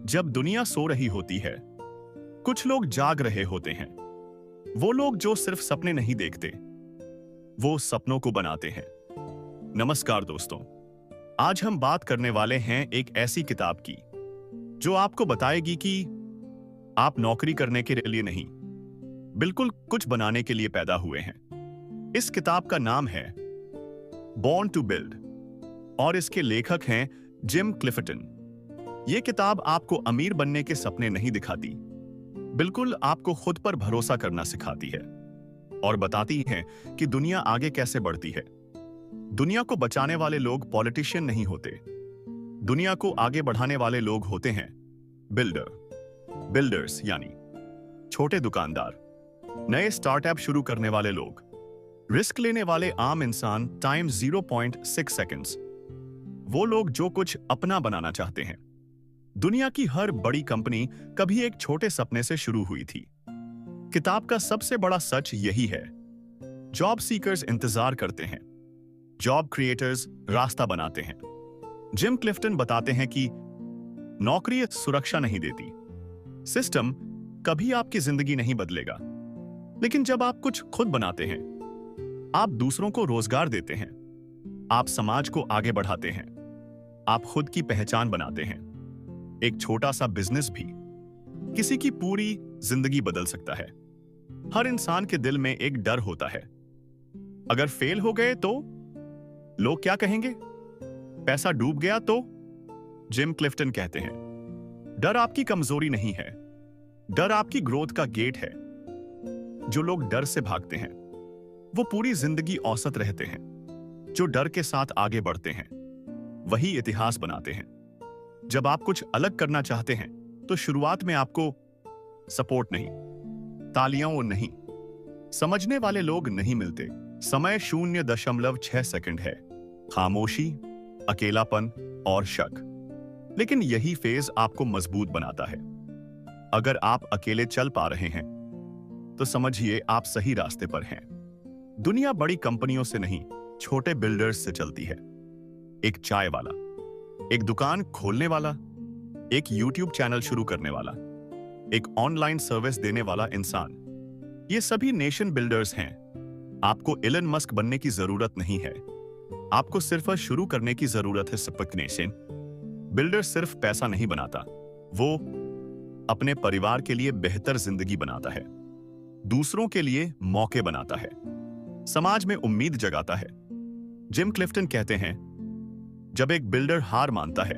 जब दुनिया सो रही होती है, कुछ लोग जाग रहे होते हैं। वो लोग जो सिर्फ सपने नहीं देखते, वो सपनों को बनाते हैं। नमस्कार दोस्तों, आज हम बात करने वाले हैं एक ऐसी किताब की जो आपको बताएगी कि आप नौकरी करने के लिए नहीं, बिल्कुल कुछ बनाने के लिए पैदा हुए हैं। इस किताब का नाम है बॉर्न टू बिल्ड और इसके लेखक हैं जिम क्लिफटन। यह किताब आपको अमीर बनने के सपने नहीं दिखाती, बिल्कुल आपको खुद पर भरोसा करना सिखाती है और बताती है कि दुनिया आगे कैसे बढ़ती है। दुनिया को बचाने वाले लोग पॉलिटिशियन नहीं होते, दुनिया को आगे बढ़ाने वाले लोग होते हैं बिल्डर्स, यानी छोटे दुकानदार, नए स्टार्टअप शुरू करने वाले लोग, रिस्क लेने वाले आम इंसान टाइम 0.6 सेकंड्स, वो लोग जो कुछ अपना बनाना चाहते हैं। दुनिया की हर बड़ी कंपनी कभी एक छोटे सपने से शुरू हुई थी। किताब का सबसे बड़ा सच यही है, जॉब सीकर्स इंतजार करते हैं, जॉब क्रिएटर्स रास्ता बनाते हैं। जिम क्लिफ्टन बताते हैं कि नौकरी सुरक्षा नहीं देती, सिस्टम कभी आपकी जिंदगी नहीं बदलेगा, लेकिन जब आप कुछ खुद बनाते हैं, आप दूसरों को रोजगार देते हैं, आप समाज को आगे बढ़ाते हैं, आप खुद की पहचान बनाते हैं। एक छोटा सा बिजनेस भी किसी की पूरी जिंदगी बदल सकता है। हर इंसान के दिल में एक डर होता है, अगर फेल हो गए तो लोग क्या कहेंगे, पैसा डूब गया तो। जिम क्लिफ्टन कहते हैं, डर आपकी कमजोरी नहीं है, डर आपकी ग्रोथ का गेट है। जो लोग डर से भागते हैं वो पूरी जिंदगी औसत रहते हैं, जो डर के साथ आगे बढ़ते हैं वही इतिहास बनाते हैं। जब आप कुछ अलग करना चाहते हैं तो शुरुआत में आपको सपोर्ट नहीं, तालियां नहीं, समझने वाले लोग नहीं मिलते। समय 0.6 सेकंड है, खामोशी, अकेलापन और शक, लेकिन यही फेज आपको मजबूत बनाता है। अगर आप अकेले चल पा रहे हैं तो समझिए आप सही रास्ते पर हैं। दुनिया बड़ी कंपनियों से नहीं, छोटे बिल्डर्स से चलती है। एक चाय वाला, एक दुकान खोलने वाला, एक यूट्यूब चैनल शुरू करने वाला, एक ऑनलाइन सर्विस देने वाला इंसान, ये सभी नेशन बिल्डर्स हैं। आपको इलन मस्क बनने की जरूरत नहीं है, आपको सिर्फ शुरू करने की जरूरत है। स्पक नेशन बिल्डर सिर्फ पैसा नहीं बनाता, वो अपने परिवार के लिए बेहतर जिंदगी बनाता है, दूसरों के लिए मौके बनाता है, समाज में उम्मीद जगाता है। जिम क्लिफ्टन कहते हैं, जब एक बिल्डर हार मानता है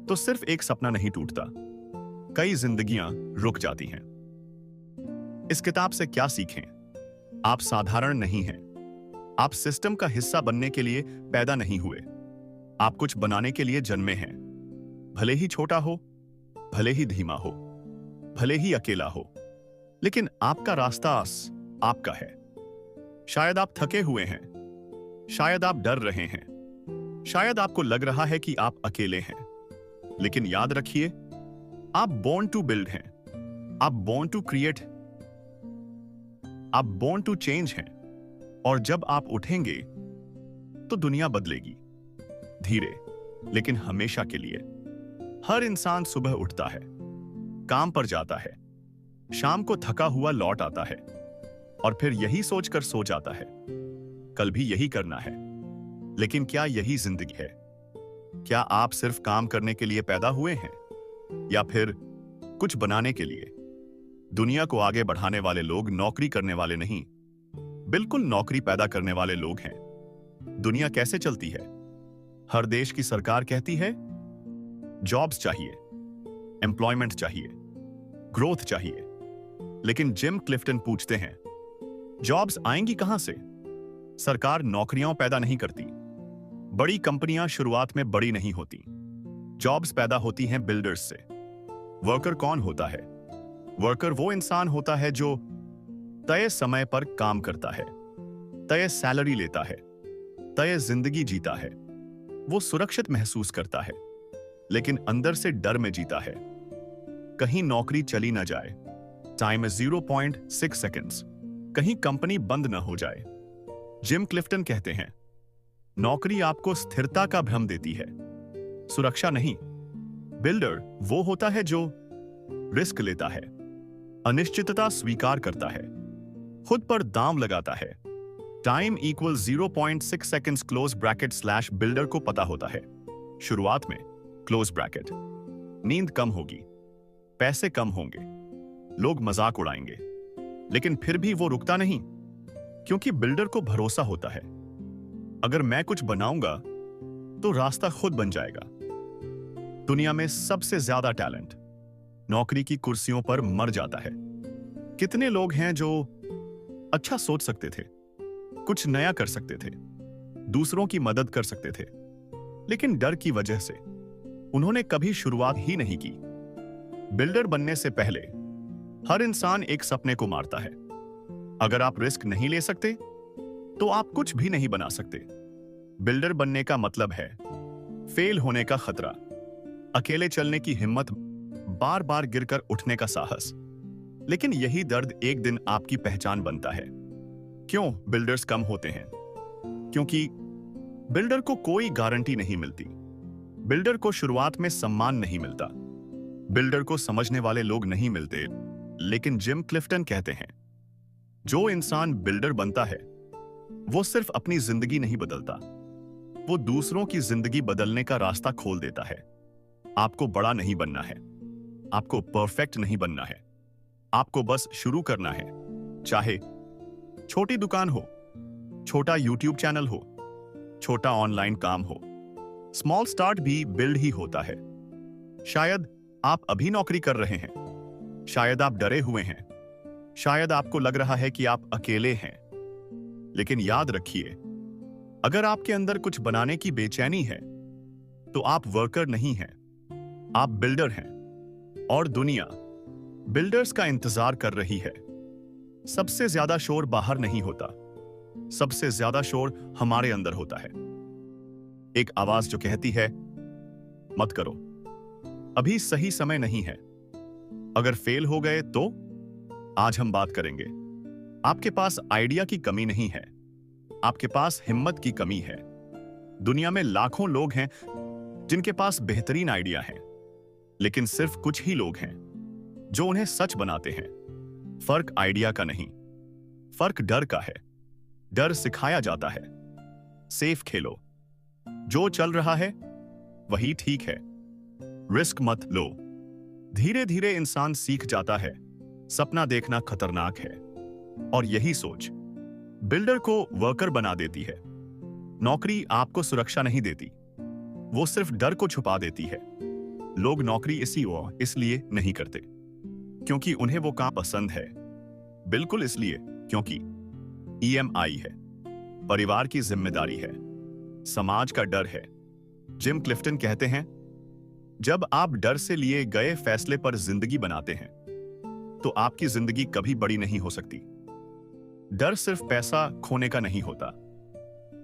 तो सिर्फ एक सपना नहीं टूटता, कई जिंदगियां रुक जाती हैं। इस किताब से क्या सीखें? आप साधारण नहीं हैं, आप सिस्टम का हिस्सा बनने के लिए पैदा नहीं हुए, आप कुछ बनाने के लिए जन्मे हैं। भले ही छोटा हो, भले ही धीमा हो, भले ही अकेला हो, लेकिन आपका रास्ता आपका है। शायद आप थके हुए हैं, शायद आप डर रहे हैं, शायद आपको लग रहा है कि आप अकेले हैं, लेकिन याद रखिए, आप बॉर्न टू बिल्ड हैं, आप बॉर्न टू क्रिएट, आप बॉर्न टू चेंज हैं। और जब आप उठेंगे तो दुनिया बदलेगी, धीरे लेकिन हमेशा के लिए। हर इंसान सुबह उठता है, काम पर जाता है, शाम को थका हुआ लौट आता है और फिर यही सोचकर सो जाता है, कल भी यही करना है। लेकिन क्या यही जिंदगी है? क्या आप सिर्फ काम करने के लिए पैदा हुए हैं या फिर कुछ बनाने के लिए? दुनिया को आगे बढ़ाने वाले लोग नौकरी करने वाले नहीं, बिल्कुल नौकरी पैदा करने वाले लोग हैं। दुनिया कैसे चलती है? हर देश की सरकार कहती है जॉब्स चाहिए, एम्प्लॉयमेंट चाहिए, ग्रोथ चाहिए, लेकिन जिम क्लिफ्टन पूछते हैं, जॉब्स आएंगी कहां से? सरकार नौकरियां पैदा नहीं करती, बड़ी कंपनियां शुरुआत में बड़ी नहीं होती, जॉब्स पैदा होती हैं बिल्डर्स से। वर्कर कौन होता है? वर्कर वो इंसान होता है जो तय समय पर काम करता है, तय सैलरी लेता है, तय जिंदगी जीता है। वो सुरक्षित महसूस करता है, लेकिन अंदर से डर में जीता है, कहीं नौकरी चली ना जाए, टाइम है 0.6 सेकंड्स, कहीं कंपनी बंद ना हो जाए। जिम क्लिफ्टन कहते हैं, नौकरी आपको स्थिरता का भ्रम देती है, सुरक्षा नहीं। बिल्डर वो होता है जो रिस्क लेता है, अनिश्चितता स्वीकार करता है, खुद पर दांव लगाता है। Time equal 0.6 seconds close bracket slash builder को पता होता है शुरुआत में क्लोज ब्रैकेट नींद कम होगी, पैसे कम होंगे, लोग मजाक उड़ाएंगे, लेकिन फिर भी वो रुकता नहीं, क्योंकि बिल्डर को भरोसा होता है अगर मैं कुछ बनाऊंगा तो रास्ता खुद बन जाएगा। दुनिया में सबसे ज्यादा टैलेंट नौकरी की कुर्सियों पर मर जाता है। कितने लोग हैं जो अच्छा सोच सकते थे, कुछ नया कर सकते थे, दूसरों की मदद कर सकते थे, लेकिन डर की वजह से उन्होंने कभी शुरुआत ही नहीं की। बिल्डर बनने से पहले हर इंसान एक सपने को मारता है। अगर आप रिस्क नहीं ले सकते तो आप कुछ भी नहीं बना सकते। बिल्डर बनने का मतलब है फेल होने का खतरा, अकेले चलने की हिम्मत, बार बार गिरकर उठने का साहस। लेकिन यही दर्द एक दिन आपकी पहचान बनता है। क्यों बिल्डर्स कम होते हैं? क्योंकि बिल्डर को कोई गारंटी नहीं मिलती। बिल्डर को शुरुआत में सम्मान नहीं मिलता, बिल्डर को समझने वाले लोग नहीं मिलते। लेकिन जिम क्लिफ्टन कहते हैं, जो इंसान बिल्डर बनता है वो सिर्फ अपनी जिंदगी नहीं बदलता, वो दूसरों की जिंदगी बदलने का रास्ता खोल देता है। आपको बड़ा नहीं बनना है, आपको परफेक्ट नहीं बनना है, आपको बस शुरू करना है। चाहे छोटी दुकान हो, छोटा यूट्यूब चैनल हो, छोटा ऑनलाइन काम हो, स्मॉल स्टार्ट भी बिल्ड ही होता है। शायद आप अभी नौकरी कर रहे हैं, शायद आप डरे हुए हैं, शायद आपको लग रहा है कि आप अकेले हैं, लेकिन याद रखिए, अगर आपके अंदर कुछ बनाने की बेचैनी है तो आप वर्कर नहीं हैं, आप बिल्डर हैं। और दुनिया बिल्डर्स का इंतजार कर रही है। सबसे ज्यादा शोर बाहर नहीं होता, सबसे ज्यादा शोर हमारे अंदर होता है। एक आवाज जो कहती है, मत करो, अभी सही समय नहीं है, अगर फेल हो गए तो। आज हम बात करेंगे, आपके पास आइडिया की कमी नहीं है, आपके पास हिम्मत की कमी है। दुनिया में लाखों लोग हैं जिनके पास बेहतरीन आइडिया है, लेकिन सिर्फ कुछ ही लोग हैं जो उन्हें सच बनाते हैं। फर्क आइडिया का नहीं, फर्क डर का है। डर सिखाया जाता है, सेफ खेलो, जो चल रहा है वही ठीक है, रिस्क मत लो। धीरे धीरे इंसान सीख जाता है सपना देखना खतरनाक है, और यही सोच बिल्डर को वर्कर बना देती है। नौकरी आपको सुरक्षा नहीं देती, वो सिर्फ डर को छुपा देती है। लोग नौकरी इसलिए नहीं करते क्योंकि उन्हें वो काम पसंद है, बिल्कुल इसलिए क्योंकि ईएमआई है, परिवार की जिम्मेदारी है, समाज का डर है। जिम क्लिफ्टन कहते हैं, जब आप डर से लिए गए फैसले पर जिंदगी बनाते हैं तो आपकी जिंदगी कभी बड़ी नहीं हो सकती। डर सिर्फ पैसा खोने का नहीं होता,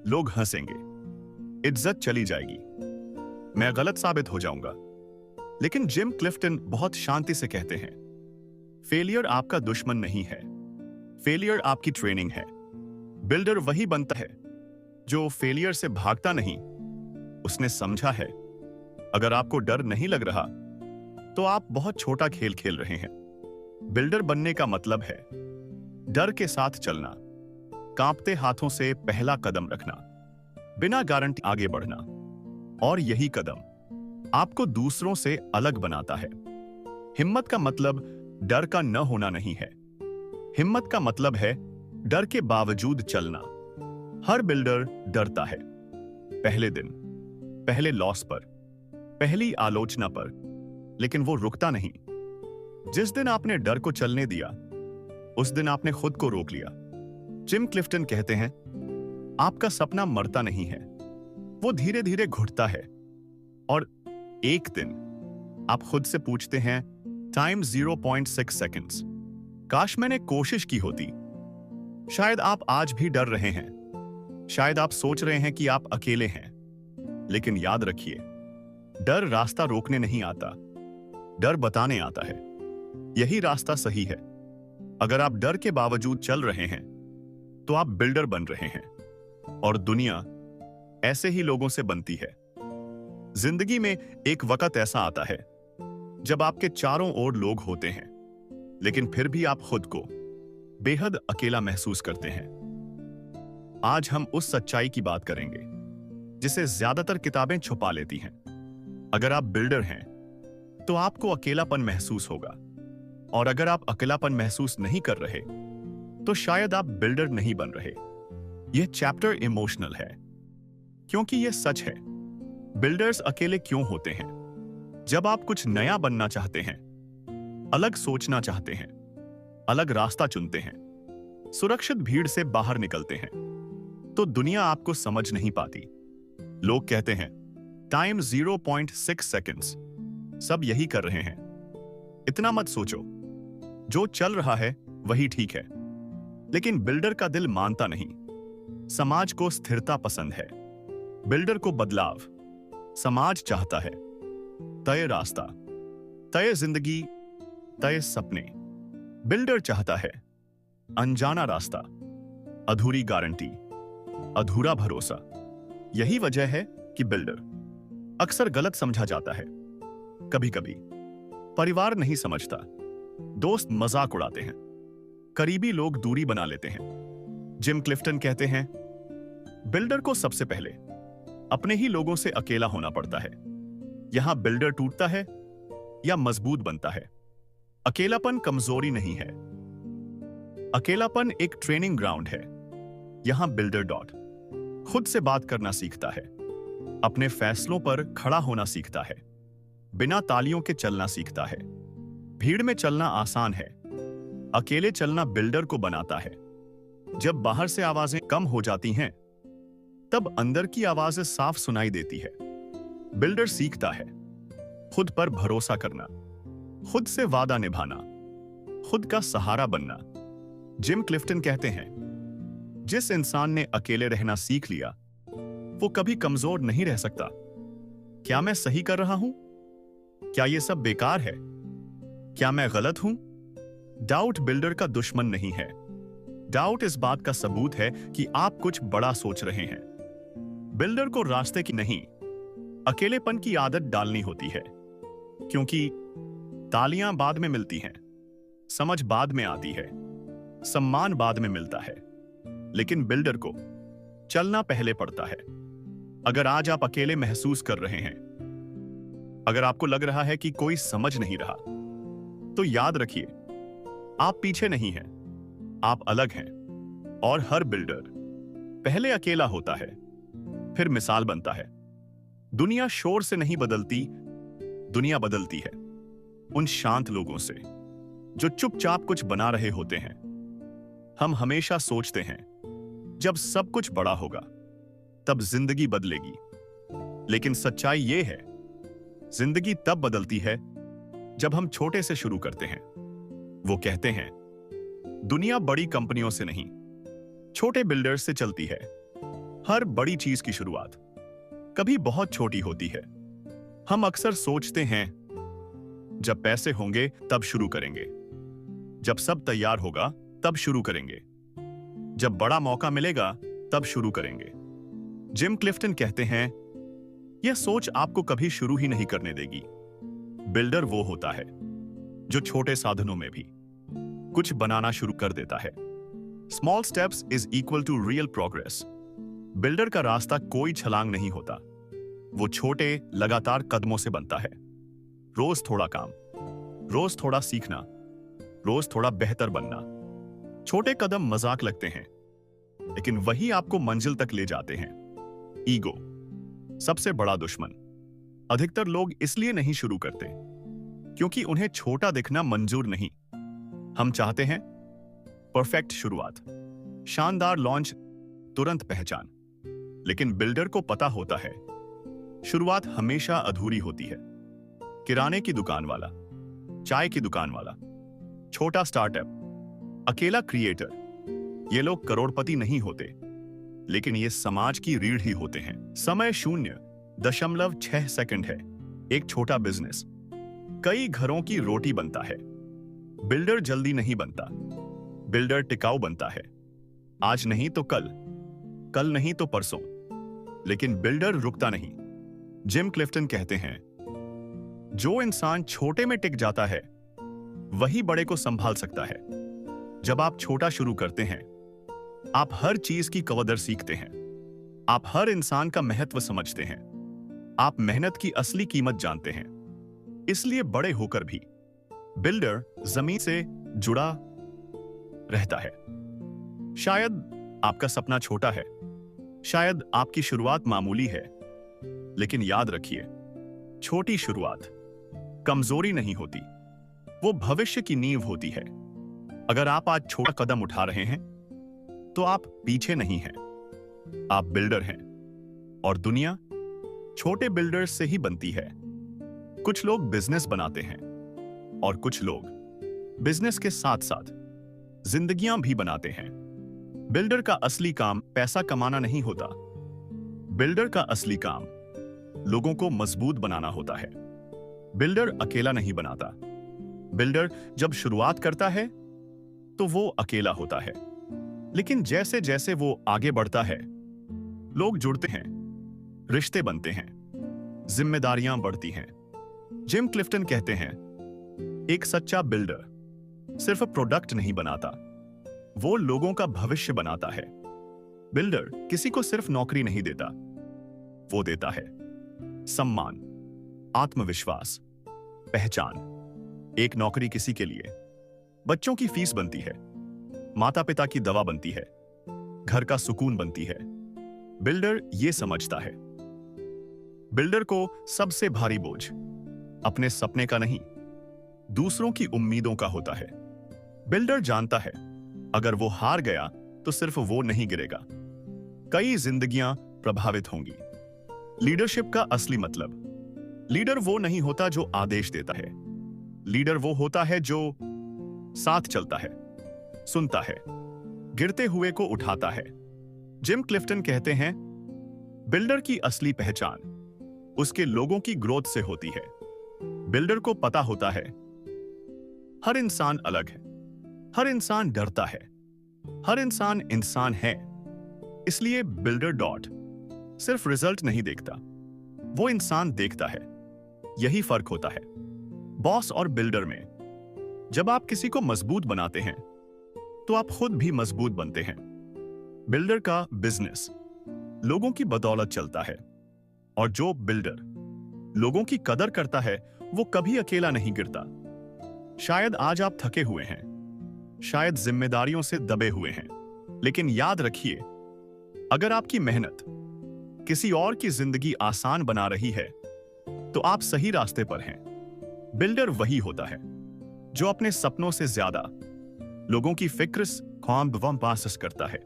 लोग हंसेंगे, इज्जत चली जाएगी, मैं गलत साबित हो जाऊंगा। लेकिन जिम क्लिफ्टन बहुत शांति से कहते हैं, फेलियर आपका दुश्मन नहीं है, फेलियर आपकी ट्रेनिंग है। बिल्डर वही बनता है जो फेलियर से भागता नहीं, उसने समझा है अगर आपको डर नहीं लग रहा तो आप बहुत छोटा खेल खेल रहे हैं। बिल्डर बनने का मतलब है डर के साथ चलना, कांपते हाथों से पहला कदम रखना, बिना गारंटी आगे बढ़ना। और यही कदम आपको दूसरों से अलग बनाता है। हिम्मत का मतलब डर का न होना नहीं है, हिम्मत का मतलब है डर के बावजूद चलना। हर बिल्डर डरता है, पहले दिन, पहले लॉस पर, पहली आलोचना पर, लेकिन वो रुकता नहीं। जिस दिन आपने डर को चलने दिया उस दिन आपने खुद को रोक लिया। जिम क्लिफ्टन कहते हैं, आपका सपना मरता नहीं है, वो धीरे धीरे घुटता है, और एक दिन आप खुद से पूछते हैं, टाइम 0.6 सेकेंड्स, काश मैंने कोशिश की होती। शायद आप आज भी डर रहे हैं, शायद आप सोच रहे हैं कि आप अकेले हैं, लेकिन याद रखिए, डर रास्ता रोकने नहीं आता, डर बताने आता है यही रास्ता सही है। अगर आप डर के बावजूद चल रहे हैं तो आप बिल्डर बन रहे हैं, और दुनिया ऐसे ही लोगों से बनती है। जिंदगी में एक वक्त ऐसा आता है जब आपके चारों ओर लोग होते हैं, लेकिन फिर भी आप खुद को बेहद अकेला महसूस करते हैं। आज हम उस सच्चाई की बात करेंगे जिसे ज्यादातर किताबें छुपा लेती हैं। अगर आप बिल्डर हैं तो आपको अकेलापन महसूस होगा, और अगर आप अकेलापन महसूस नहीं कर रहे तो शायद आप बिल्डर नहीं बन रहे। यह चैप्टर इमोशनल है क्योंकि यह सच है। बिल्डर्स अकेले क्यों होते हैं? जब आप कुछ नया बनना चाहते हैं, अलग सोचना चाहते हैं, अलग रास्ता चुनते हैं, सुरक्षित भीड़ से बाहर निकलते हैं, तो दुनिया आपको समझ नहीं पाती। लोग कहते हैं टाइम 0.6 सेकंड्स, सब यही कर रहे हैं। इतना मत सोचो, जो चल रहा है वही ठीक है। लेकिन बिल्डर का दिल मानता नहीं। समाज को स्थिरता पसंद है, बिल्डर को बदलाव। समाज चाहता है तय रास्ता, तय जिंदगी, तय सपने। बिल्डर चाहता है अनजाना रास्ता, अधूरी गारंटी, अधूरा भरोसा। यही वजह है कि बिल्डर अक्सर गलत समझा जाता है। कभी कभी परिवार नहीं समझता, दोस्त मजाक उड़ाते हैं, करीबी लोग दूरी बना लेते हैं। जिम क्लिफ्टन कहते हैं बिल्डर को सबसे पहले अपने ही लोगों से अकेला होना पड़ता है। यहां बिल्डर टूटता है या मजबूत बनता है। अकेलापन कमजोरी नहीं है, अकेलापन एक ट्रेनिंग ग्राउंड है। यहां बिल्डर खुद से बात करना सीखता है, अपने फैसलों पर खड़ा होना सीखता है, बिना तालियों के चलना सीखता है। भीड़ में चलना आसान है, अकेले चलना बिल्डर को बनाता है। जब बाहर से आवाजें कम हो जाती हैं, तब अंदर की आवाजें साफ सुनाई देती है। बिल्डर सीखता है खुद पर भरोसा करना, खुद से वादा निभाना, खुद का सहारा बनना। जिम क्लिफ्टन कहते हैं जिस इंसान ने अकेले रहना सीख लिया वो कभी कमजोर नहीं रह सकता। क्या मैं सही कर रहा हूं? क्या यह सब बेकार है? क्या मैं गलत हूं? डाउट बिल्डर का दुश्मन नहीं है। डाउट इस बात का सबूत है कि आप कुछ बड़ा सोच रहे हैं। बिल्डर को रास्ते की नहीं, अकेलेपन की आदत डालनी होती है, क्योंकि तालियां बाद में मिलती हैं, समझ बाद में आती है, सम्मान बाद में मिलता है, लेकिन बिल्डर को चलना पहले पड़ता है। अगर आज आप अकेले महसूस कर रहे हैं, अगर आपको लग रहा है कि कोई समझ नहीं रहा, तो याद रखिए आप पीछे नहीं हैं, आप अलग हैं। और हर बिल्डर पहले अकेला होता है, फिर मिसाल बनता है। दुनिया शोर से नहीं बदलती, दुनिया बदलती है उन शांत लोगों से जो चुपचाप कुछ बना रहे होते हैं। हम हमेशा सोचते हैं जब सब कुछ बड़ा होगा तब जिंदगी बदलेगी, लेकिन सच्चाई यह है जिंदगी तब बदलती है जब हम छोटे से शुरू करते हैं। वो कहते हैं दुनिया बड़ी कंपनियों से नहीं, छोटे बिल्डर्स से चलती है। हर बड़ी चीज की शुरुआत कभी बहुत छोटी होती है। हम अक्सर सोचते हैं जब पैसे होंगे तब शुरू करेंगे, जब सब तैयार होगा तब शुरू करेंगे, जब बड़ा मौका मिलेगा तब शुरू करेंगे। जिम क्लिफ्टन कहते हैं यह सोच आपको कभी शुरू ही नहीं करने देगी। बिल्डर वो होता है जो छोटे साधनों में भी कुछ बनाना शुरू कर देता है। Small steps is equal to real progress. Builder का रास्ता कोई छलांग नहीं होता, वो छोटे लगातार कदमों से बनता है। रोज थोड़ा काम, रोज थोड़ा सीखना, रोज थोड़ा बेहतर बनना। छोटे कदम मजाक लगते हैं, लेकिन वही आपको मंजिल तक ले जाते हैं। ईगो सबसे बड़ा दुश्मन। अधिकतर लोग इसलिए नहीं शुरू करते क्योंकि उन्हें छोटा दिखना मंजूर नहीं। हम चाहते हैं परफेक्ट शुरुआत, शानदार लॉन्च, तुरंत पहचान। लेकिन बिल्डर को पता होता है शुरुआत हमेशा अधूरी होती है। किराने की दुकान वाला, चाय की दुकान वाला, छोटा स्टार्टअप, अकेला क्रिएटर, ये लोग करोड़पति नहीं होते, लेकिन ये समाज की रीढ़ ही होते हैं। समय 0.6 सेकंड है। एक छोटा बिजनेस कई घरों की रोटी बनता है। बिल्डर जल्दी नहीं बनता, बिल्डर टिकाऊ बनता है। आज नहीं तो कल, कल नहीं तो परसों। लेकिन बिल्डर रुकता नहीं, जिम क्लिफ्टन कहते हैं, जो इंसान छोटे में टिक जाता है वही बड़े को संभाल सकता है। जब आप छोटा शुरू करते हैं, आप हर चीज की कदर सीखते हैं। आप हर इंसान का महत्व समझते हैं। आप मेहनत की असली कीमत जानते हैं। इसलिए बड़े होकर भी बिल्डर जमीन से जुड़ा रहता है। शायद आपका सपना छोटा है, शायद आपकी शुरुआत मामूली है, लेकिन याद रखिए, छोटी शुरुआत कमजोरी नहीं होती, वो भविष्य की नींव होती है। अगर आप आज छोटा कदम उठा रहे हैं तो आप पीछे नहीं हैं, आप बिल्डर हैं। और दुनिया छोटे बिल्डर्स से ही बनती है। कुछ लोग बिजनेस बनाते हैं और कुछ लोग बिजनेस के साथ साथ जिंदगियां भी बनाते हैं। बिल्डर का असली काम पैसा कमाना नहीं होता। बिल्डर का असली काम लोगों को मजबूत बनाना होता है। बिल्डर अकेला नहीं बनाता। बिल्डर जब शुरुआत करता है तो वो अकेला होता है, लेकिन जैसे जैसे वो आगे बढ़ता है, लोग जुड़ते हैं, रिश्ते बनते हैं, जिम्मेदारियां बढ़ती हैं। जिम क्लिफ्टन कहते हैं, एक सच्चा बिल्डर सिर्फ प्रोडक्ट नहीं बनाता, वो लोगों का भविष्य बनाता है। बिल्डर किसी को सिर्फ नौकरी नहीं देता, वो देता है सम्मान, आत्मविश्वास, पहचान। एक नौकरी किसी के लिए बच्चों की फीस बनती है, माता पिता की दवा बनती है, घर का सुकून बनती है। बिल्डर ये समझता है। बिल्डर को सबसे भारी बोझ अपने सपने का नहीं, दूसरों की उम्मीदों का होता है। बिल्डर जानता है, अगर वो हार गया तो सिर्फ वो नहीं गिरेगा, कई जिंदगियां प्रभावित होंगी। लीडरशिप का असली मतलब, लीडर वो नहीं होता जो आदेश देता है। लीडर वो होता है जो साथ चलता है, सुनता है, गिरते हुए को उठाता है। जिम क्लिफ्टन कहते हैं, बिल्डर की असली पहचान उसके लोगों की ग्रोथ से होती है। बिल्डर को पता होता है, हर इंसान अलग है, हर इंसान डरता है, हर इंसान है। इसलिए बिल्डर डॉट सिर्फ रिजल्ट नहीं देखता, वो इंसान देखता है। यही फर्क होता है बॉस और बिल्डर में। जब आप किसी को मजबूत बनाते हैं तो आप खुद भी मजबूत बनते हैं। बिल्डर का बिजनेस लोगों की बदौलत चलता है, और जो बिल्डर लोगों की कदर करता है वो कभी अकेला नहीं गिरता। शायद आज आप थके हुए हैं, शायद जिम्मेदारियों से दबे हुए हैं, लेकिन याद रखिए, अगर आपकी मेहनत किसी और की जिंदगी आसान बना रही है तो आप सही रास्ते पर हैं। बिल्डर वही होता है जो अपने सपनों से ज्यादा लोगों की फिक्र पास करता है,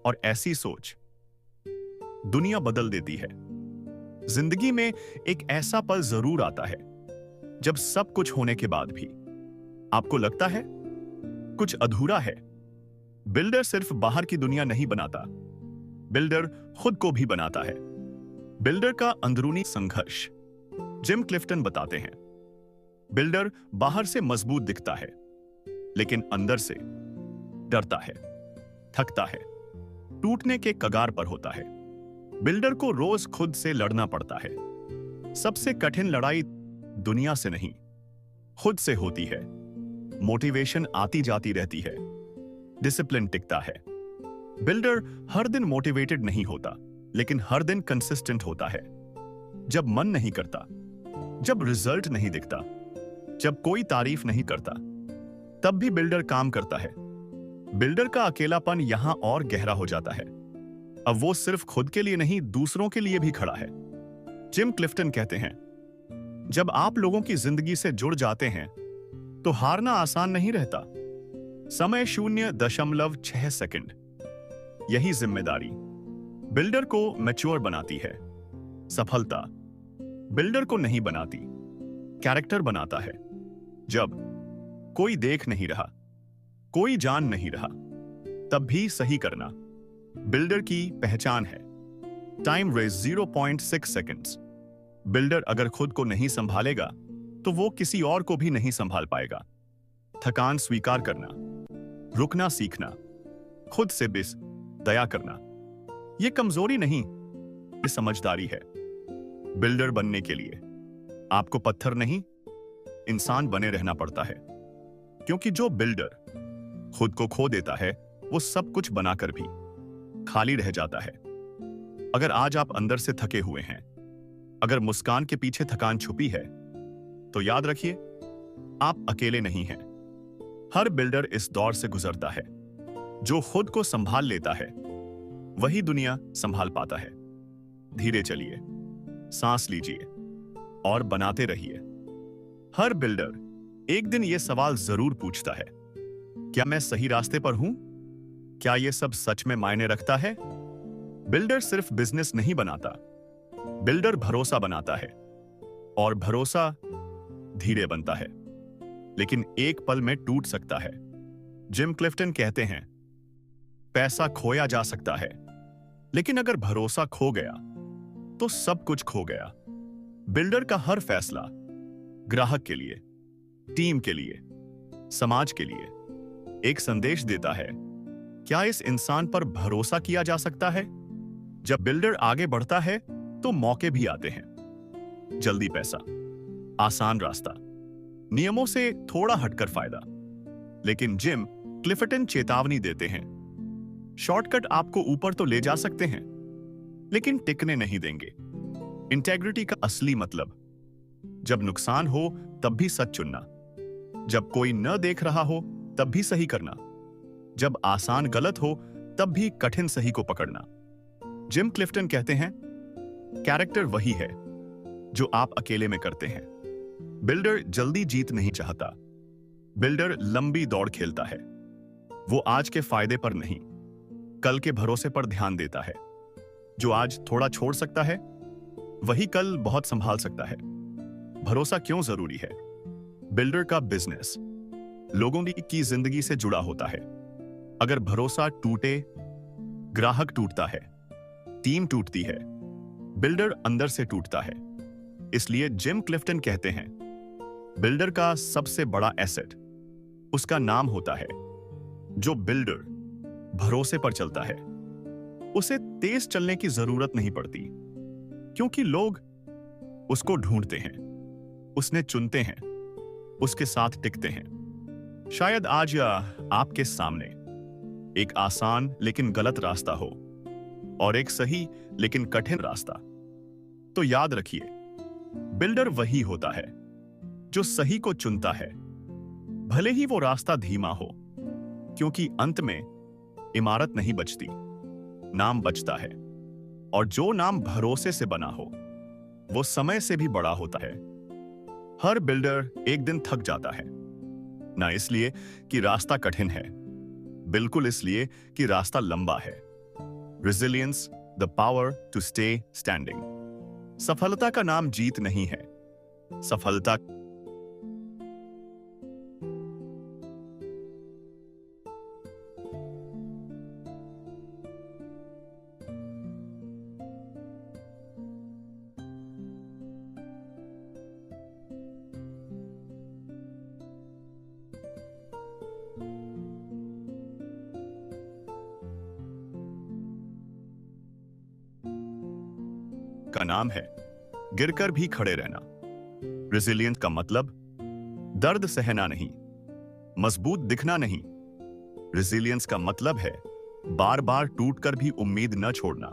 और ऐसी सोच दुनिया बदल देती है। जिंदगी में एक ऐसा पल जरूर आता है जब सब कुछ होने के बाद भी आपको लगता है कुछ अधूरा है। बिल्डर सिर्फ बाहर की दुनिया नहीं बनाता, बिल्डर खुद को भी बनाता है। बिल्डर का अंदरूनी संघर्ष जिम क्लिफ्टन बताते हैं, बिल्डर बाहर से मजबूत दिखता है, लेकिन अंदर से डरता है, थकता है, टूटने के कगार पर होता है। बिल्डर को रोज खुद से लड़ना पड़ता है। सबसे कठिन लड़ाई दुनिया से नहीं, खुद से होती है। मोटिवेशन आती जाती रहती है, डिसिप्लिन टिकता है। बिल्डर हर दिन मोटिवेटेड नहीं होता, लेकिन हर दिन कंसिस्टेंट होता है। जब मन नहीं करता, जब रिजल्ट नहीं दिखता, जब कोई तारीफ नहीं करता, तब भी बिल्डर काम करता है। बिल्डर का अकेलापन यहां और गहरा हो जाता है। अब वो सिर्फ खुद के लिए नहीं, दूसरों के लिए भी खड़ा है। जिम क्लिफ्टन कहते हैं, जब आप लोगों की जिंदगी से जुड़ जाते हैं तो हारना आसान नहीं रहता। समय 0.6 सेकंड, यही जिम्मेदारी बिल्डर को मैच्योर बनाती है। सफलता बिल्डर को नहीं बनाती, कैरेक्टर बनाता है। जब कोई देख नहीं रहा, कोई जान नहीं रहा, तब भी सही करना बिल्डर की पहचान है। Time race 0.6 seconds. बिल्डर अगर खुद को नहीं संभालेगा तो वो किसी और को भी नहीं संभाल पाएगा। थकान स्वीकार करना, रुकना सीखना, खुद से दया करना, ये कमजोरी नहीं, ये समझदारी है। बिल्डर बनने के लिए आपको पत्थर नहीं, इंसान बने रहना पड़ता है। क्योंकि जो बिल्डर खुद को खो देता है, वो सब कुछ बनाकर भी खाली रह जाता है। अगर आज आप अंदर से थके हुए हैं, अगर मुस्कान के पीछे थकान छुपी है, तो याद रखिए, आप अकेले नहीं हैं। हर बिल्डर इस दौर से गुजरता है। जो खुद को संभाल लेता है, वही दुनिया संभाल पाता है। धीरे चलिए, सांस लीजिए और बनाते रहिए। हर बिल्डर एक दिन यह सवाल जरूर पूछता है, क्या मैं सही रास्ते पर हूं? क्या यह सब सच में मायने रखता है? बिल्डर सिर्फ बिजनेस नहीं बनाता, बिल्डर भरोसा बनाता है। और भरोसा धीरे बनता है, लेकिन एक पल में टूट सकता है। जिम क्लिफ्टन कहते हैं, पैसा खोया जा सकता है, लेकिन अगर भरोसा खो गया तो सब कुछ खो गया। बिल्डर का हर फैसला ग्राहक के लिए, टीम के लिए, समाज के लिए एक संदेश देता है। क्या इस इंसान पर भरोसा किया जा सकता है? जब बिल्डर आगे बढ़ता है तो मौके भी आते हैं। जल्दी पैसा, आसान रास्ता, नियमों से थोड़ा हटकर फायदा। लेकिन जिम क्लिफ्टन चेतावनी देते हैं, शॉर्टकट आपको ऊपर तो ले जा सकते हैं, लेकिन टिकने नहीं देंगे। इंटेग्रिटी का असली मतलब, जब नुकसान हो तब भी सच चुनना, जब कोई न देख रहा हो तब भी सही करना, जब आसान गलत हो तब भी कठिन सही को पकड़ना। जिम क्लिफ्टन कहते हैं, कैरेक्टर वही है जो आप अकेले में करते हैं। बिल्डर जल्दी जीत नहीं चाहता, बिल्डर लंबी दौड़ खेलता है। वो आज के फायदे पर नहीं, कल के भरोसे पर ध्यान देता है। जो आज थोड़ा छोड़ सकता है, वही कल बहुत संभाल सकता है। भरोसा क्यों जरूरी है? बिल्डर का बिजनेस लोगों की जिंदगी से जुड़ा होता है। अगर भरोसा टूटे, ग्राहक टूटता है, टीम टूटती है, बिल्डर अंदर से टूटता है। इसलिए जिम क्लिफ्टन कहते हैं, बिल्डर का सबसे बड़ा एसेट उसका नाम होता है। जो बिल्डर भरोसे पर चलता है, उसे तेज चलने की जरूरत नहीं पड़ती, क्योंकि लोग उसको ढूंढते हैं, उसने चुनते हैं, उसके साथ टिकते हैं। शायद आज या आपके सामने एक आसान लेकिन गलत रास्ता हो, और एक सही लेकिन कठिन रास्ता। तो याद रखिए, बिल्डर वही होता है जो सही को चुनता है, भले ही वो रास्ता धीमा हो, क्योंकि अंत में इमारत नहीं बचती, नाम बचता है। और जो नाम भरोसे से बना हो, वो समय से भी बड़ा होता है। हर बिल्डर एक दिन थक जाता है, ना इसलिए कि रास्ता कठिन है, बिल्कुल इसलिए कि रास्ता लंबा है। Resilience, the power to stay standing. सफलता का नाम जीत नहीं है, सफलता का नाम है गिरकर भी खड़े रहना। रेजिलियंस का मतलब दर्द सहना नहीं, मजबूत दिखना नहीं। रेजिलियंस का मतलब है बार बार टूटकर भी उम्मीद न छोड़ना।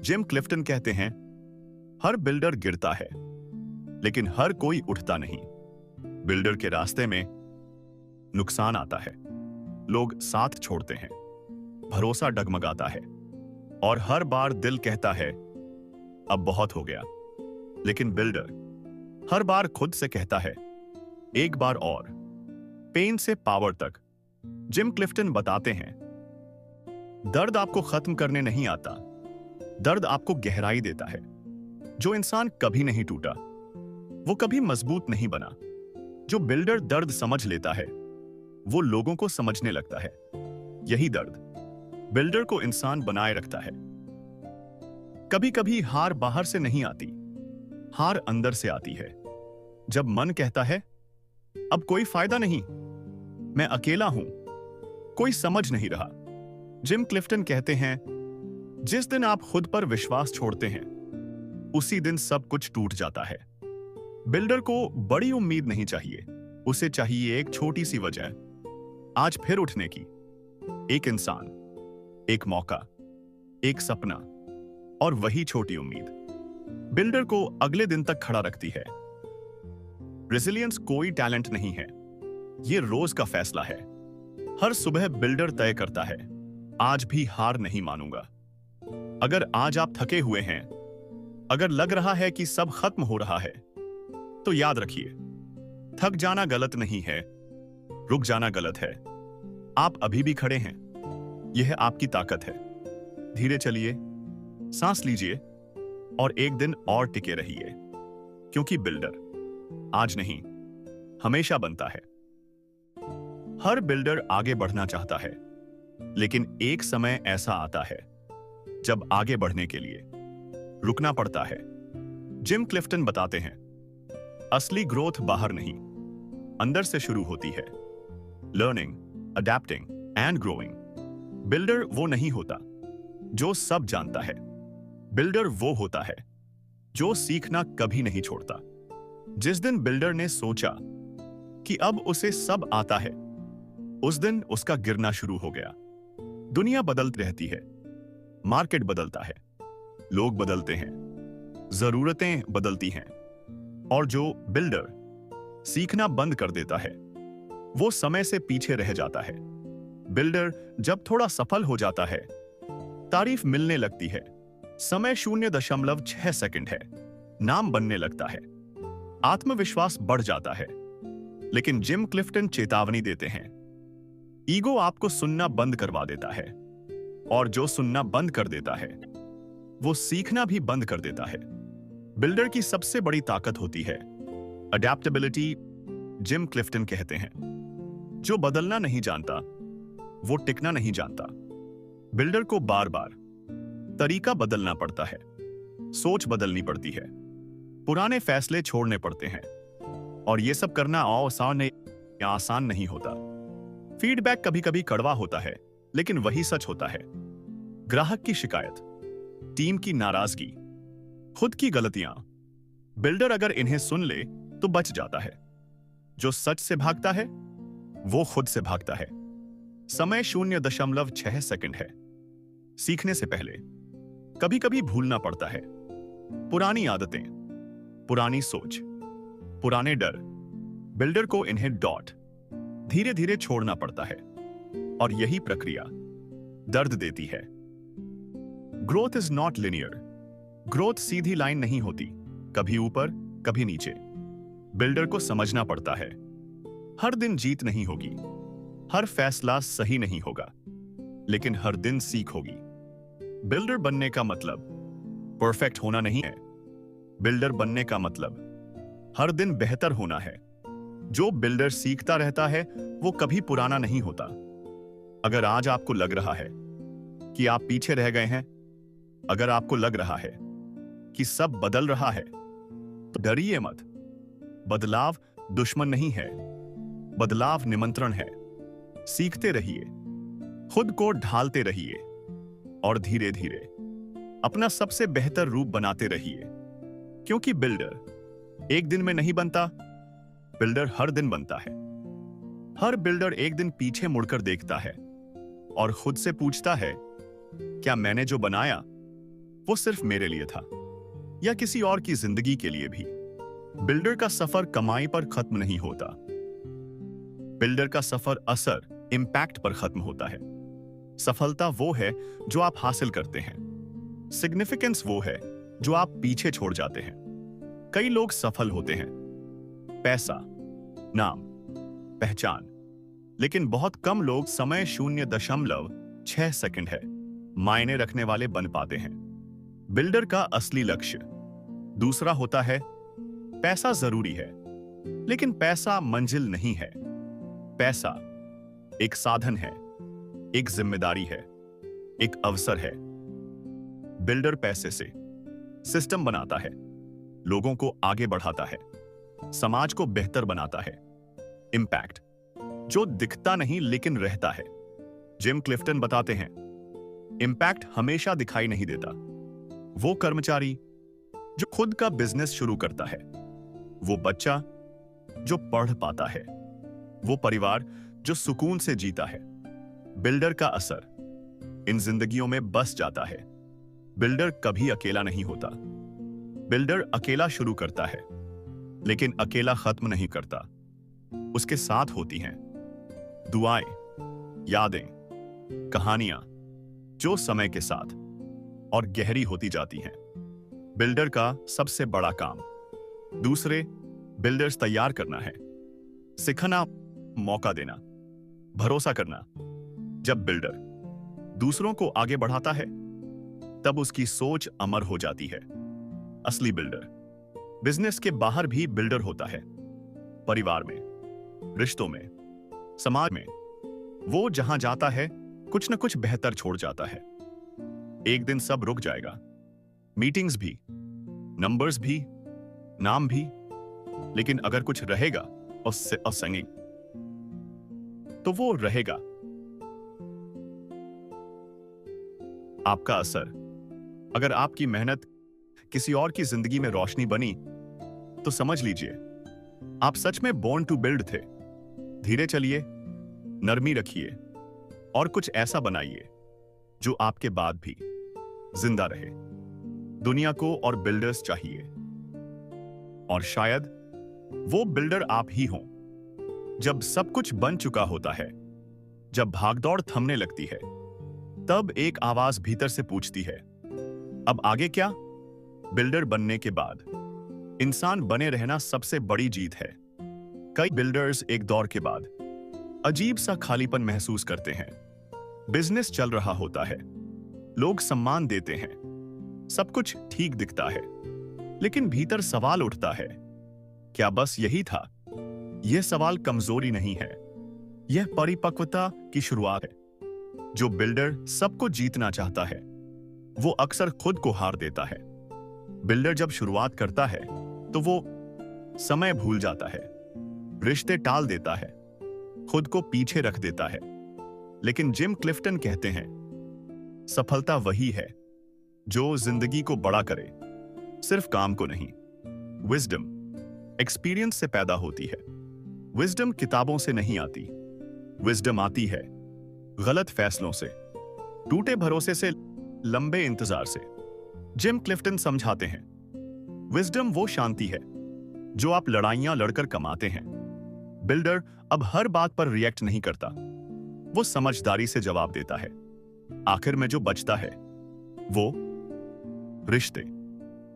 जिम क्लिफ्टन कहते हैं, हर बिल्डर गिरता है, लेकिन हर कोई उठता नहीं। बिल्डर के रास्ते में नुकसान आता है, लोग साथ छोड़ते हैं, भरोसा डगमगाता है, और हर बार दिल कहता है अब बहुत हो गया। लेकिन बिल्डर हर बार खुद से कहता है, एक बार और। पेन से पावर तक। जिम क्लिफ्टन बताते हैं, दर्द आपको खत्म करने नहीं आता, दर्द आपको गहराई देता है। जो इंसान कभी नहीं टूटा, वो कभी मजबूत नहीं बना। जो बिल्डर दर्द समझ लेता है, वो लोगों को समझने लगता है। यही दर्द बिल्डर को इंसान बनाए रखता है। कभी कभी हार बाहर से नहीं आती, हार अंदर से आती है। जब मन कहता है अब कोई फायदा नहीं, मैं अकेला हूं, कोई समझ नहीं रहा। जिम क्लिफ्टन कहते हैं, जिस दिन आप खुद पर विश्वास छोड़ते हैं, उसी दिन सब कुछ टूट जाता है। बिल्डर को बड़ी उम्मीद नहीं चाहिए, उसे चाहिए एक छोटी सी वजह आज फिर उठने की। एक इंसान, एक मौका, एक सपना और वही छोटी उम्मीद बिल्डर को अगले दिन तक खड़ा रखती है। रेजिलियंस कोई टैलेंट नहीं है, यह रोज का फैसला है। हर सुबह बिल्डर तय करता है, आज भी हार नहीं मानूंगा। अगर आज आप थके हुए हैं, अगर लग रहा है कि सब खत्म हो रहा है, तो याद रखिए, थक जाना गलत नहीं है, रुक जाना गलत है। आप अभी भी खड़े हैं, यह आपकी ताकत है। धीरे चलिए, सांस लीजिए और एक दिन और टिके रहिए, क्योंकि बिल्डर आज नहीं, हमेशा बनता है। हर बिल्डर आगे बढ़ना चाहता है, लेकिन एक समय ऐसा आता है जब आगे बढ़ने के लिए रुकना पड़ता है। जिम क्लिफ्टन बताते हैं, असली ग्रोथ बाहर नहीं, अंदर से शुरू होती है। Learning, adapting and growing. Builder वो नहीं होता जो सब जानता है, बिल्डर वो होता है जो सीखना कभी नहीं छोड़ता। जिस दिन बिल्डर ने सोचा कि अब उसे सब आता है, उस दिन उसका गिरना शुरू हो गया। दुनिया बदलती रहती है, मार्केट बदलता है, लोग बदलते हैं, जरूरतें बदलती हैं, और जो बिल्डर सीखना बंद कर देता है, वो समय से पीछे रह जाता है। बिल्डर जब थोड़ा सफल हो जाता है, तारीफ मिलने लगती है, समय 0.6 सेकंड है, नाम बनने लगता है, आत्मविश्वास बढ़ जाता है। लेकिन जिम क्लिफ्टन चेतावनी देते हैं, ईगो आपको सुनना बंद करवा देता है, और जो सुनना बंद कर देता है, वो सीखना भी बंद कर देता है। बिल्डर की सबसे बड़ी ताकत होती है अडैप्टेबिलिटी। जिम क्लिफ्टन कहते हैं, जो बदलना नहीं जानता, वो टिकना नहीं जानता। बिल्डर को बार बार तरीका बदलना पड़ता है, सोच बदलनी पड़ती है, पुराने फैसले छोड़ने पड़ते हैं, और यह सब करना आसान नहीं होता। फीडबैक कभी कभी कड़वा होता है, लेकिन वही सच होता है। ग्राहक की शिकायत, टीम की नाराजगी, खुद की गलतियां, बिल्डर अगर इन्हें सुन ले तो बच जाता है। जो सच से भागता है, वो खुद से भागता है। समय 0.6 सेकंड है। सीखने से पहले कभी कभी भूलना पड़ता है। पुरानी आदतें, पुरानी सोच, पुराने डर, बिल्डर को इन्हें धीरे धीरे छोड़ना पड़ता है, और यही प्रक्रिया दर्द देती है। Growth is not linear. Growth Sidhi line नहीं होती, कभी ऊपर कभी नीचे। बिल्डर को समझना पड़ता है, हर दिन जीत नहीं होगी, हर फैसला सही नहीं होगा, लेकिन हर दिन सीख होगी। बिल्डर बनने का मतलब परफेक्ट होना नहीं है। बिल्डर बनने का मतलब हर दिन बेहतर होना है। जो बिल्डर सीखता रहता है, वो कभी पुराना नहीं होता। अगर आज आपको लग रहा है कि आप पीछे रह गए हैं, अगर आपको लग रहा है कि सब बदल रहा है, तो डरिए मत। बदलाव दुश्मन नहीं है, बदलाव निमंत्रण है। सीखते रहिए, खुद को ढालते रहिए, और धीरे धीरे अपना सबसे बेहतर रूप बनाते रहिए। क्योंकि बिल्डर एक दिन में नहीं बनता, बिल्डर हर दिन बनता है। हर बिल्डर एक दिन पीछे मुड़कर देखता है और खुद से पूछता है, क्या मैंने जो बनाया वो सिर्फ मेरे लिए था, या किसी और की जिंदगी के लिए भी? बिल्डर का सफर कमाई पर खत्म नहीं होता। बिल्डर का सफर असर, इंपैक्ट पर खत्म होता है। सफलता वो है जो आप हासिल करते हैं, सिग्निफिकेंस वो है जो आप पीछे छोड़ जाते हैं। कई लोग सफल होते हैं, पैसा, नाम, पहचान, लेकिन बहुत कम लोग समय 0.6 सेकंड है मायने रखने वाले बन पाते हैं। बिल्डर का असली लक्ष्य दूसरा होता है। पैसा जरूरी है, लेकिन पैसा मंजिल नहीं है। पैसा एक साधन है, एक जिम्मेदारी है, एक अवसर है। बिल्डर पैसे से सिस्टम बनाता है, लोगों को आगे बढ़ाता है, समाज को बेहतर बनाता है। इंपैक्ट जो दिखता नहीं लेकिन रहता है। जिम क्लिफ्टन बताते हैं, इंपैक्ट हमेशा दिखाई नहीं देता। वो कर्मचारी, जो खुद का बिजनेस शुरू करता है, वो बच्चा जो पढ़ पाता है, वो परिवार जो सुकून से जीता है। बिल्डर का असर इन जिंदगियों में बस जाता है। बिल्डर कभी अकेला नहीं होता। बिल्डर अकेला शुरू करता है, लेकिन अकेला खत्म नहीं करता। उसके साथ होती हैं दुआएं, यादें, कहानियां, जो समय के साथ और गहरी होती जाती हैं। बिल्डर का सबसे बड़ा काम दूसरे बिल्डर्स तैयार करना है, सिखाना, मौका देना, भरोसा करना। जब बिल्डर दूसरों को आगे बढ़ाता है, तब उसकी सोच अमर हो जाती है। असली बिल्डर बिजनेस के बाहर भी बिल्डर होता है। परिवार में, रिश्तों में, समाज में। वो जहां जाता है, कुछ न कुछ बेहतर छोड़ जाता है। एक दिन सब रुक जाएगा, मीटिंग्स भी, नंबर्स भी, नाम भी, लेकिन अगर कुछ रहेगा उससे असंगिक, तो वो रहेगा आपका असर। अगर आपकी मेहनत किसी और की जिंदगी में रोशनी बनी, तो समझ लीजिए आप सच में बोर्न टू बिल्ड थे। धीरे चलिए, नरमी रखिए और कुछ ऐसा बनाइए जो आपके बाद भी जिंदा रहे। दुनिया को और बिल्डर्स चाहिए, और शायद वो बिल्डर आप ही हों। जब सब कुछ बन चुका होता है, जब भागदौड़ थमने लगती है, तब एक आवाज भीतर से पूछती है, अब आगे क्या? बिल्डर बनने के बाद इंसान बने रहना सबसे बड़ी जीत है। कई बिल्डर्स एक दौर के बाद अजीब सा खालीपन महसूस करते हैं। बिजनेस चल रहा होता है, लोग सम्मान देते हैं, सब कुछ ठीक दिखता है, लेकिन भीतर सवाल उठता है, क्या बस यही था? यह सवाल कमजोरी नहीं है, यह परिपक्वता की शुरुआत है। जो बिल्डर सबको जीतना चाहता है, वो अक्सर खुद को हार देता है। बिल्डर जब शुरुआत करता है, तो वो समय भूल जाता है, रिश्ते टाल देता है, खुद को पीछे रख देता है। लेकिन जिम क्लिफ्टन कहते हैं, सफलता वही है जो जिंदगी को बड़ा करे, सिर्फ काम को नहीं। विजडम एक्सपीरियंस से पैदा होती है। विजडम किताबों से नहीं आती। विजडम आती है गलत फैसलों से, टूटे भरोसे से, लंबे इंतजार से। जिम क्लिफ्टन समझाते हैं, विजडम वो शांति है जो आप लड़ाइयां लड़कर कमाते हैं। बिल्डर अब हर बात पर रिएक्ट नहीं करता, वो समझदारी से जवाब देता है। आखिर में जो बचता है वो रिश्ते,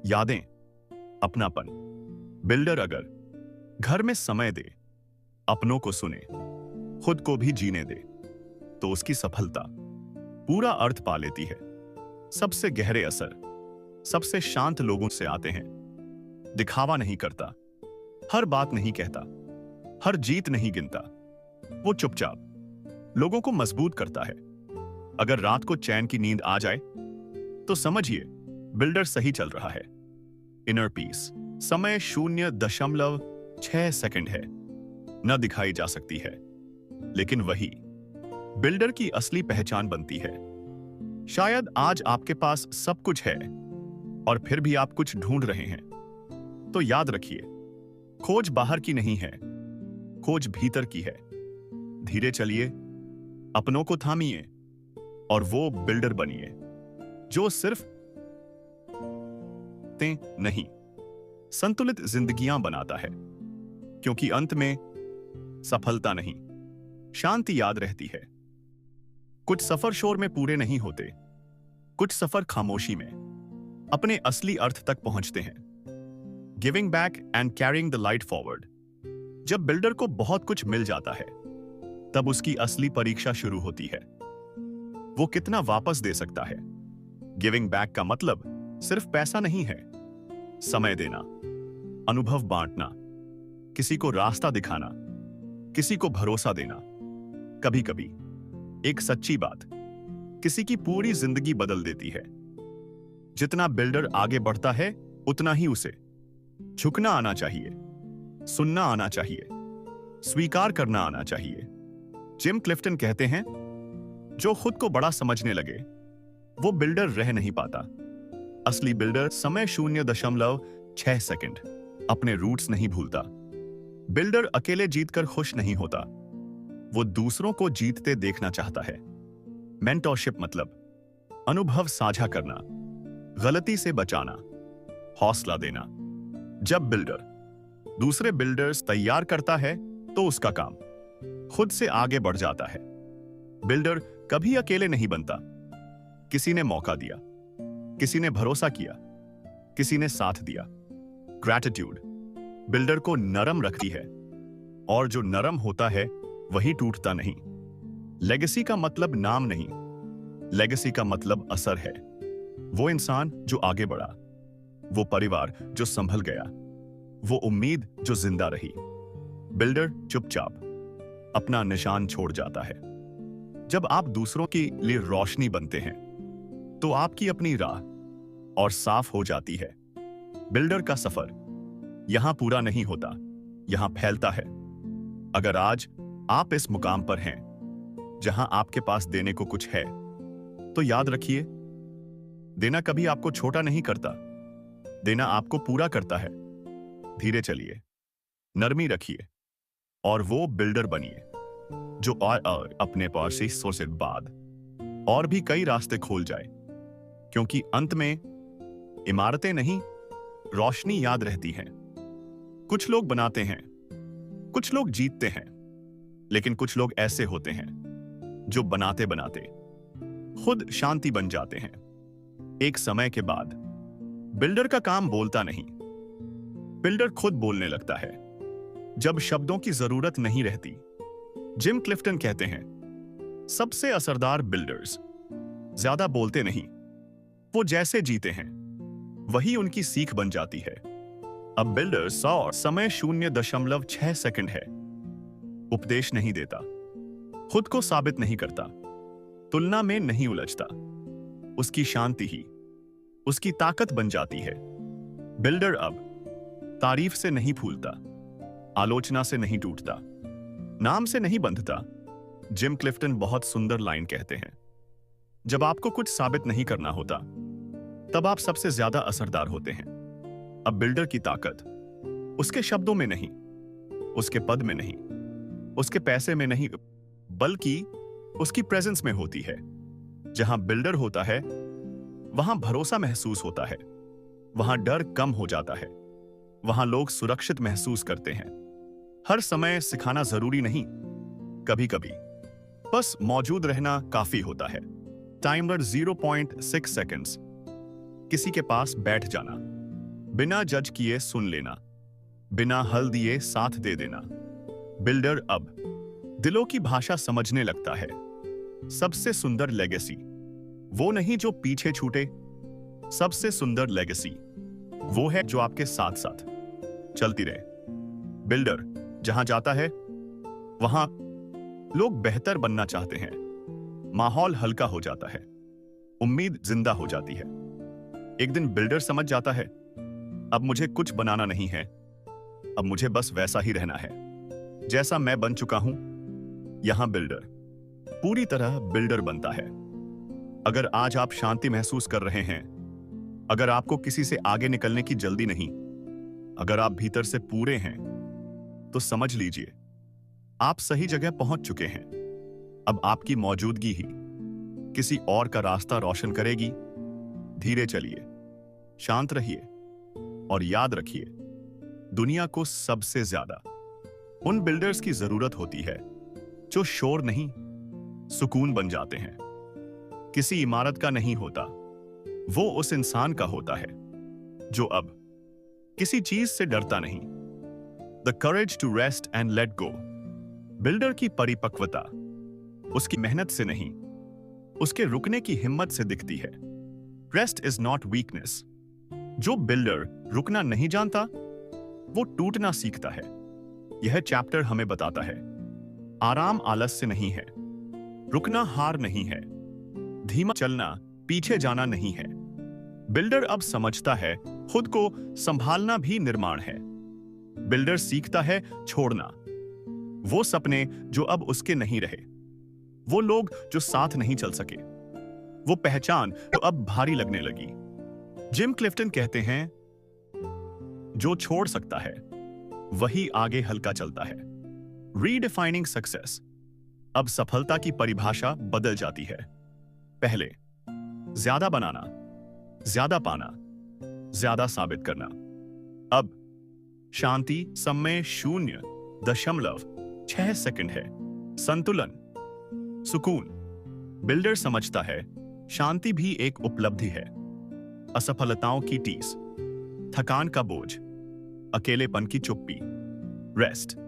यादें, अपनापन। बिल्डर अगर घर में समय दे, अपनों को सुने, खुद को भी जीने दे, तो उसकी सफलता पूरा अर्थ पा लेती है। सबसे गहरे असर सबसे शांत लोगों से आते हैं। दिखावा नहीं करता, हर बात नहीं कहता, हर जीत नहीं गिनता। वो चुपचाप लोगों को मजबूत करता है। अगर रात को चैन की नींद आ जाए, तो समझिए बिल्डर सही चल रहा है। इनर पीस समय 0.6 सेकंड है, न दिखाई जा सकती है, लेकिन वही बिल्डर की असली पहचान बनती है। शायद आज आपके पास सब कुछ है और फिर भी आप कुछ ढूंढ रहे हैं, तो याद रखिए, खोज बाहर की नहीं है, खोज भीतर की है। धीरे चलिए, अपनों को थामिए और वो बिल्डर बनिए जो सिर्फ नहीं, संतुलित जिंदगियां बनाता है। क्योंकि अंत में सफलता नहीं, शांति याद रहती है। कुछ सफर शोर में पूरे नहीं होते, कुछ सफर खामोशी में अपने असली अर्थ तक पहुंचते हैं। Giving back and carrying the light forward. जब बिल्डर को बहुत कुछ मिल जाता है, तब उसकी असली परीक्षा शुरू होती है। वो कितना वापस दे सकता है। गिविंग बैक का मतलब सिर्फ पैसा नहीं है, समय देना, अनुभव बांटना, किसी को रास्ता दिखाना, किसी को भरोसा देना। कभी कभी एक सच्ची बात किसी की पूरी जिंदगी बदल देती है। जितना बिल्डर आगे बढ़ता है, उतना ही उसे झुकना आना चाहिए, सुनना आना चाहिए, स्वीकार करना आना चाहिए। जिम क्लिफ्टन कहते हैं, जो खुद को बड़ा समझने लगे, वो बिल्डर रह नहीं पाता। असली बिल्डर समय 0.6 सेकंड अपने रूट्स नहीं भूलता। बिल्डर अकेले जीतकर खुश नहीं होता, वो दूसरों को जीतते देखना चाहता है। मेंटरशिप मतलब अनुभव साझा करना, गलती से बचाना, हौसला देना। जब बिल्डर दूसरे बिल्डर्स तैयार करता है तो उसका काम खुद से आगे बढ़ जाता है। बिल्डर कभी अकेले नहीं बनता, किसी ने मौका दिया, किसी ने भरोसा किया, किसी ने साथ दिया। ग्रैटिट्यूड बिल्डर को नरम रखती है, और जो नरम होता है वही टूटता नहीं। लेगेसी का मतलब नाम नहीं, लेगेसी का मतलब असर है। वो इंसान जो आगे बढ़ा, वो परिवार जो संभल गया, वो उम्मीद जो जिंदा रही। बिल्डर चुपचाप अपना निशान छोड़ जाता है। जब आप दूसरों के लिए रोशनी बनते हैं तो आपकी अपनी राह और साफ हो जाती है। बिल्डर का सफर यहां पूरा नहीं होता, यहां फैलता है। अगर आज आप इस मुकाम पर हैं जहां आपके पास देने को कुछ है, तो याद रखिए, देना कभी आपको छोटा नहीं करता, देना आपको पूरा करता है। धीरे चलिए, नरमी रखिए, और वो बिल्डर बनिए जो और अपने पास से सोचे बाद और भी कई रास्ते खोल जाए। क्योंकि अंत में इमारतें नहीं, रोशनी याद रहती है। कुछ लोग बनाते हैं, कुछ लोग जीतते हैं, लेकिन कुछ लोग ऐसे होते हैं जो बनाते बनाते खुद शांति बन जाते हैं। एक समय के बाद बिल्डर का काम बोलता नहीं, बिल्डर खुद बोलने लगता है जब शब्दों की जरूरत नहीं रहती। जिम क्लिफ्टन कहते हैं, सबसे असरदार बिल्डर्स ज्यादा बोलते नहीं, वो जैसे जीते हैं वही उनकी सीख बन जाती है। अब बिल्डर 100 समय 0.6 सेकंड है। उपदेश नहीं देता, खुद को साबित नहीं करता, तुलना में नहीं उलझता। उसकी शांति ही उसकी ताकत बन जाती है। बिल्डर अब तारीफ से नहीं फूलता, आलोचना से नहीं टूटता, नाम से नहीं बंधता। जिम क्लिफ्टन बहुत सुंदर लाइन कहते हैं, जब आपको कुछ साबित नहीं करना होता तब आप सबसे ज्यादा असरदार होते हैं। अब बिल्डर की ताकत उसके शब्दों में नहीं, उसके पद में नहीं, उसके पैसे में नहीं, बल्कि उसकी प्रेजेंस में होती है। जहां बिल्डर होता है वहां भरोसा महसूस होता है, वहां डर कम हो जाता है, वहां लोग सुरक्षित महसूस करते हैं। हर समय सिखाना जरूरी नहीं, कभी कभी बस मौजूद रहना काफी होता है। Timer 0.6 seconds. किसी के पास बैठ जाना, बिना जज किए सुन लेना, बिना हल दिए साथ दे देना। बिल्डर अब दिलों की भाषा समझने लगता है। सबसे सुंदर लेगेसी वो नहीं जो पीछे छूटे, सबसे सुंदर लेगेसी वो है जो आपके साथ साथ चलती रहे। बिल्डर जहां जाता है वहां लोग बेहतर बनना चाहते हैं, माहौल हल्का हो जाता है, उम्मीद जिंदा हो जाती है। एक दिन बिल्डर समझ जाता है, अब मुझे कुछ बनाना नहीं है, अब मुझे बस वैसा ही रहना है जैसा मैं बन चुका हूं। यहां बिल्डर पूरी तरह बिल्डर बनता है। अगर आज आप शांति महसूस कर रहे हैं, अगर आपको किसी से आगे निकलने की जल्दी नहीं, अगर आप भीतर से पूरे हैं, तो समझ लीजिए आप सही जगह पहुंच चुके हैं। अब आपकी मौजूदगी ही किसी और का रास्ता रोशन करेगी। धीरे चलिए, शांत रहिए, और याद रखिए, दुनिया को सबसे ज्यादा उन बिल्डर्स की जरूरत होती है जो शोर नहीं, सुकून बन जाते हैं। किसी इमारत का नहीं होता, वो उस इंसान का होता है जो अब किसी चीज से डरता नहीं। The courage to rest and let go. Builder की परिपक्वता उसकी मेहनत से नहीं, उसके रुकने की हिम्मत से दिखती है। Rest is not weakness. जो बिल्डर रुकना नहीं जानता, वो टूटना सीखता है। यह चैप्टर हमें बताता है, आराम आलस्य नहीं है, रुकना हार नहीं है, धीमा चलना पीछे जाना नहीं है। बिल्डर अब समझता है, खुद को संभालना भी निर्माण है। बिल्डर सीखता है छोड़ना, वो सपने जो अब उसके नहीं रहे, वो लोग जो साथ नहीं चल सके, वो पहचान जो अब भारी लगने लगी। जिम क्लिफ्टन कहते हैं, जो छोड़ सकता है वही आगे हल्का चलता है। Redefining success. अब सफलता की परिभाषा बदल जाती है। पहले ज्यादा बनाना, ज्यादा पाना, ज्यादा साबित करना। अब शांति समय 0.6 सेकंड है। संतुलन, सुकून। बिल्डर समझता है शांति भी एक उपलब्धि है। असफलताओं की टीस, थकान का बोझ, अकेलेपन की चुप्पी, रेस्ट।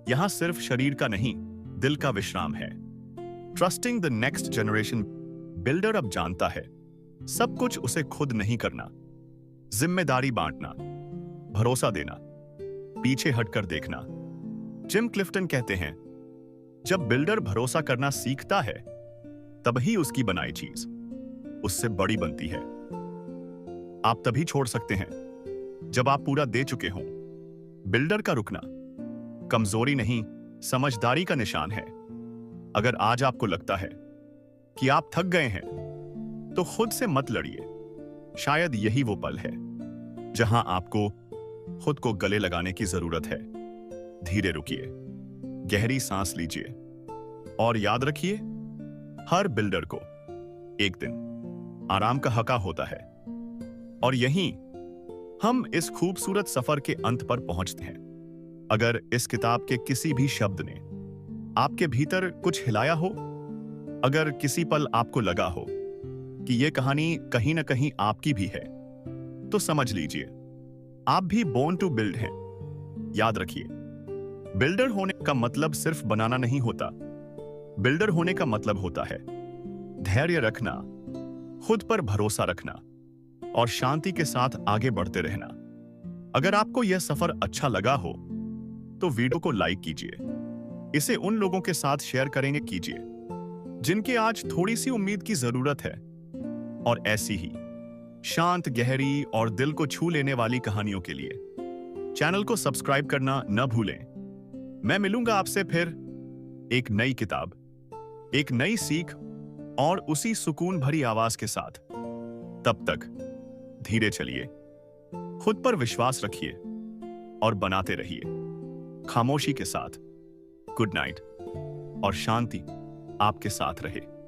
यहां सिर्फ शरीर का नहीं, दिल का विश्राम है। Trusting the next generation. Builder अब जानता है सब कुछ उसे खुद नहीं करना। जिम्मेदारी बांटना, भरोसा देना, पीछे हटकर देखना। जिम क्लिफ्टन कहते हैं, जब बिल्डर भरोसा करना सीखता है तभी उसकी बनाई चीज उससे बड़ी बनती है। आप तभी छोड़ सकते हैं जब आप पूरा दे चुके हों। बिल्डर का रुकना कमजोरी नहीं, समझदारी का निशान है। अगर आज आपको लगता है कि आप थक गए हैं तो खुद से मत लड़िए। शायद यही वो पल है जहां आपको खुद को गले लगाने की जरूरत है। धीरे रुकिए, गहरी सांस लीजिए और याद रखिए, हर बिल्डर को एक दिन आराम का हक़ होता है। और यहीं हम इस खूबसूरत सफर के अंत पर पहुंचते हैं। अगर इस किताब के किसी भी शब्द ने आपके भीतर कुछ हिलाया हो, अगर किसी पल आपको लगा हो कि यह कहानी कहीं ना कहीं आपकी भी है, तो समझ लीजिए आप भी बोर्न टू बिल्ड हैं। याद रखिए, बिल्डर होने का मतलब सिर्फ बनाना नहीं होता। बिल्डर होने का मतलब होता है धैर्य रखना, खुद पर भरोसा रखना और शांति के साथ आगे बढ़ते रहना। अगर आपको यह सफर अच्छा लगा हो तो वीडियो को लाइक कीजिए, इसे उन लोगों के साथ शेयर करेंगे कीजिए जिनके आज थोड़ी सी उम्मीद की जरूरत है। और ऐसी ही शांत, गहरी और दिल को छू लेने वाली कहानियों के लिए चैनल को सब्सक्राइब करना न भूलें। मैं मिलूंगा आपसे फिर एक नई किताब, एक नई सीख और उसी सुकून भरी आवाज के साथ। तब तक धीरे चलिए, खुद पर विश्वास रखिए और बनाते रहिए खामोशी के साथ। गुड नाइट और शांति आपके साथ रहे।